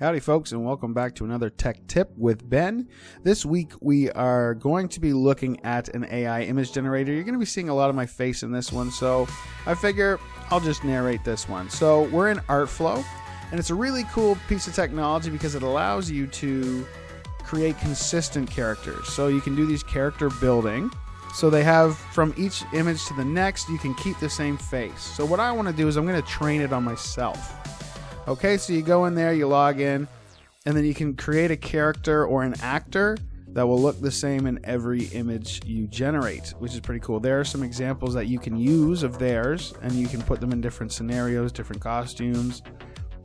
Howdy folks, and welcome back to another tech tip with Ben. This week we are going to be looking at an AI image generator. You're going to be seeing a lot of my face in this one, so I figure I'll just narrate this one. So we're in Artflow, and it's a really cool piece of technology because it allows you to create consistent characters. So you can do these character building. So they have from each image to the next, you can keep the same face. So what I want to do is I'm going to train it on myself. Okay, so you go in there, you log in, and then you can create a character or an actor that will look the same in every image you generate, which is pretty cool. There are some examples that you can use of theirs, and you can put them in different scenarios, different costumes,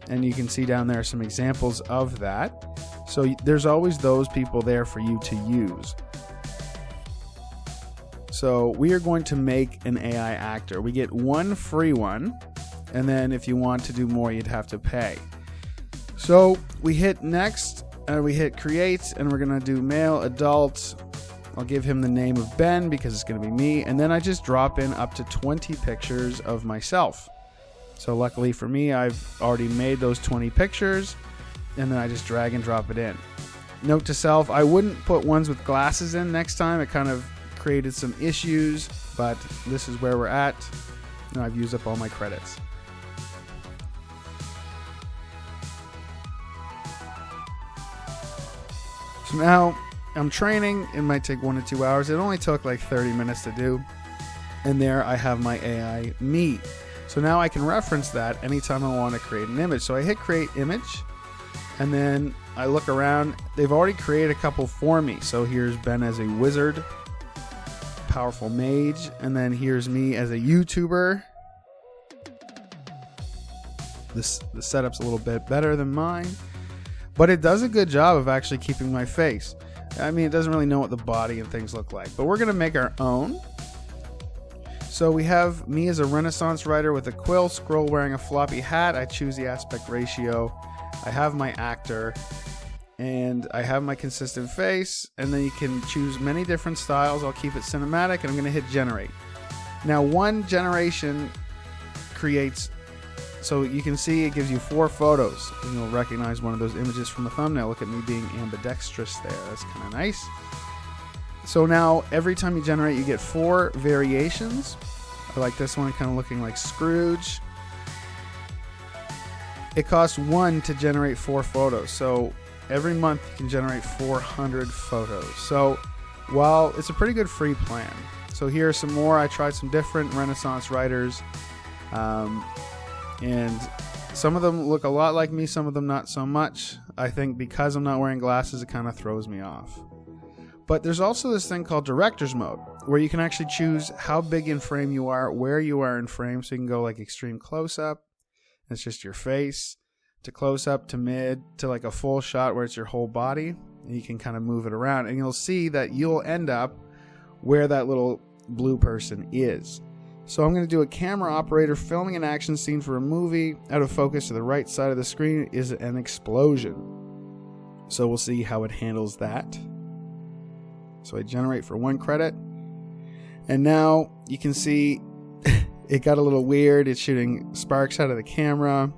and you can see down there some examples of that. So there's always those people there for you to use. So we are going to make an AI actor. We get one free one. And then if you want to do more, you'd have to pay. So we hit next, we hit create, and we're going to do male, adult. I'll give him the name of Ben because it's going to be me. And then I just drop in up to 20 pictures of myself. So luckily for me, I've already made those 20 pictures, and then I just drag and drop it in. Note to self, I wouldn't put ones with glasses in next time. It kind of created some issues, but this is where we're at. Now I've used up all my credits. So now I'm training. It might take 1 to 2 hours. It only took like 30 minutes to do. And there I have my AI me. So now I can reference that anytime I want to create an image. So I hit create image, and then I look around. They've already created a couple for me. So here's Ben as a wizard, powerful mage, and then here's me as a YouTuber. The setup's a little bit better than mine. But it does a good job of actually keeping my face. I mean, it doesn't really know what the body and things look like. But we're going to make our own. So we have me as a Renaissance writer with a quill, scroll wearing a floppy hat. I choose the aspect ratio. I have my actor. And I have my consistent face. And then you can choose many different styles. I'll keep it cinematic. And I'm going to hit generate. Now, one generation creates... So you can see it gives you 4 photos, and you'll recognize one of those images from the thumbnail. Look at me being ambidextrous there. That's kind of nice. So now every time you generate, you get 4 variations. I like this one, kind of looking like Scrooge. It costs 1 to generate 4 photos. So every month you can generate 400 photos. So while it's a pretty good free plan. So here are some more. I tried some different Renaissance writers. And some of them look a lot like me, some of them not so much. I think because I'm not wearing glasses, it kind of throws me off. But there's also this thing called director's mode, where you can actually choose how big in frame you are, where you are in frame. So you can go like extreme close-up, it's just your face, to close-up, to mid, to like a full shot where it's your whole body. And you can kind of move it around, and you'll see that you'll end up where that little blue person is. So I'm going to do a camera operator filming an action scene for a movie. Out of focus to the right side of the screen is an explosion. So we'll see how it handles that. So I generate for 1 credit. And now you can see it got a little weird. It's shooting sparks out of the camera.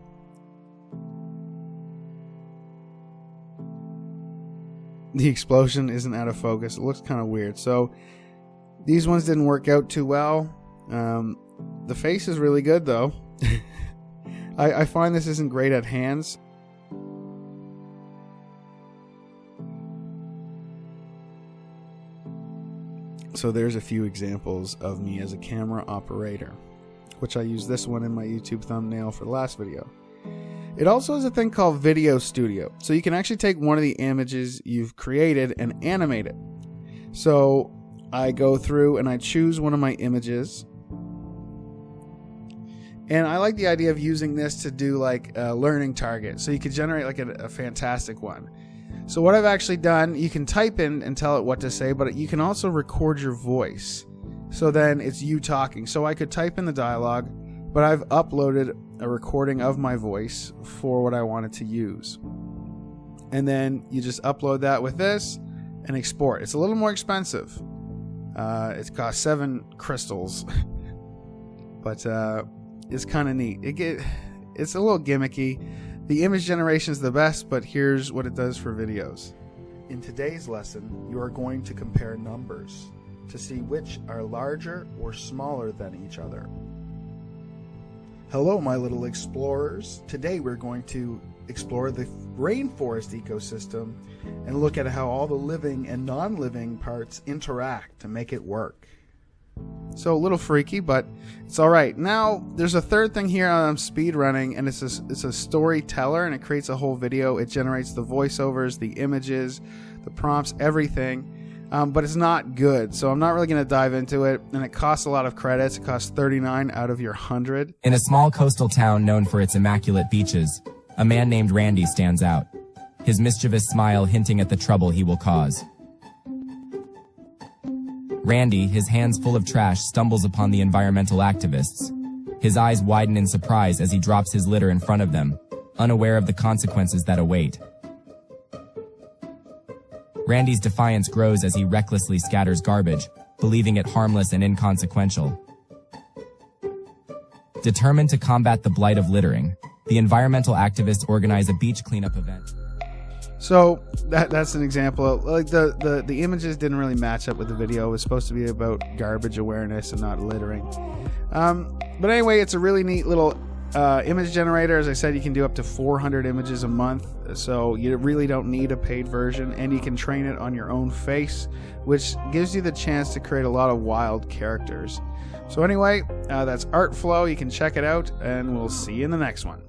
The explosion isn't out of focus. It looks kind of weird. So these ones didn't work out too well. The face is really good though. I find this isn't great at hands. So there's a few examples of me as a camera operator, which I use this one in my YouTube thumbnail for the last video. It also has a thing called Video Studio. So you can actually take one of the images you've created and animate it. So I go through and I choose one of my images. And I like the idea of using this to do like a learning target. So you could generate like a fantastic one. So what I've actually done, you can type in and tell it what to say, but you can also record your voice. So then it's you talking. So I could type in the dialogue, but I've uploaded a recording of my voice for what I wanted to use. And then you just upload that with this and export. It's a little more expensive. It costs 7 crystals, but it's kind of neat. It's a little gimmicky. The image generation is the best, but here's what it does for videos. In today's lesson, you are going to compare numbers to see which are larger or smaller than each other. Hello, my little explorers. Today we're going to explore the rainforest ecosystem and look at how all the living and non-living parts interact to make it work. So a little freaky, but it's all right. Now, there's a third thing here I'm speed running, and it's a storyteller, and it creates a whole video. It generates the voiceovers, the images, the prompts, everything. But it's not good, so I'm not really going to dive into it, and it costs a lot of credits. It costs 39 out of your 100. In a small coastal town known for its immaculate beaches, a man named Randy stands out, his mischievous smile hinting at the trouble he will cause. Randy, his hands full of trash, stumbles upon the environmental activists. His eyes widen in surprise as he drops his litter in front of them, unaware of the consequences that await. Randy's defiance grows as he recklessly scatters garbage, believing it harmless and inconsequential. Determined to combat the blight of littering, the environmental activists organize a beach cleanup event. So that's an example. Like the images didn't really match up with the video. It was supposed to be about garbage awareness and not littering. But anyway, it's a really neat little image generator. As I said, you can do up to 400 images a month, so you really don't need a paid version, and you can train it on your own face, which gives you the chance to create a lot of wild characters. So anyway, that's Artflow. You can check it out, and we'll see you in the next one.